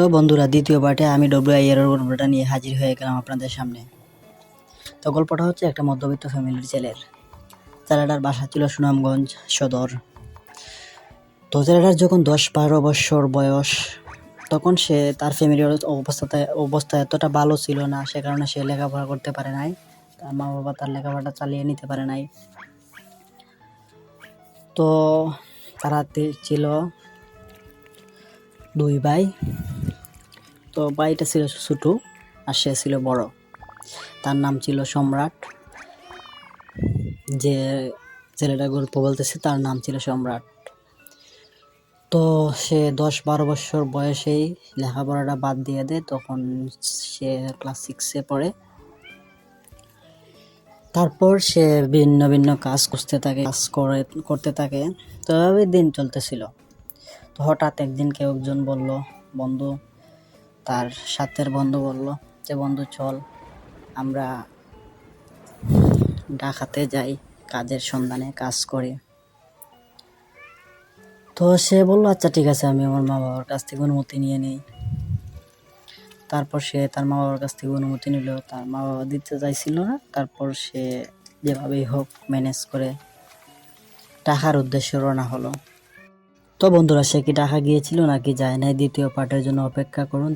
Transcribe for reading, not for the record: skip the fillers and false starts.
তো বন্ধুরা, দ্বিতীয় পার্টে আমি ডব্লিউআই এর গল্পটা নিয়ে হাজির হয়ে গেলাম আপনাদের সামনে। তো গল্পটা হচ্ছে একটা মধ্যবিত্ত ফ্যামিলির ছেলের। ছেলেটার বাসা ছিল সুনামগঞ্জ সদর। তো ছেলেটার যখন 10-12 বছর বয়স, তখন সে তার ফ্যামিলির অবস্থা এতটা ভালো ছিল না, সে কারণে সে লেখাপড়া করতে পারে নাই। তার মা বাবা তার লেখাপড়াটা চালিয়ে নিতে পারে নাই। তো তারা ছিল 2 ভাই। তো ভাইটা ছিল ছোট আর সে ছিল বড়। তার নাম ছিল সম্রাট। যে ছেলেটা গল্প বলতেছে তার নাম ছিল সম্রাট। তো সে 10-12 বছর বয়সেই লেখাপড়াটা বাদ দিয়ে দেয়। তখন সে ক্লাস 6-এ পড়ে। তারপর সে ভিন্ন ভিন্ন কাজ করতে থাকে। তো এভাবে দিন চলতেছিল। তো হঠাৎ একদিন কেউ একজন বন্ধু, তার সাথের বন্ধু বলল যে, বন্ধু চল আমরা ঢাকাতে যাই, কাজের সন্ধানে কাজ করি। তো সে বলল, আচ্ছা ঠিক আছে, আমি আমার মা বাবার কাছ থেকে অনুমতি নিয়ে নিই। তারপর সে তার মা বাবার কাছ থেকে অনুমতি নিল। তার মা বাবা দিতে চাইছিল না। তারপর সে যেভাবেই হোক ম্যানেজ করে ঢাকার উদ্দেশ্যে রওনা হলো। তো বন্ধুরা, সে কি ঢাকা গিয়েছিল নাকি যায় নাই, দ্বিতীয় পার্টের জন্য অপেক্ষা করুন।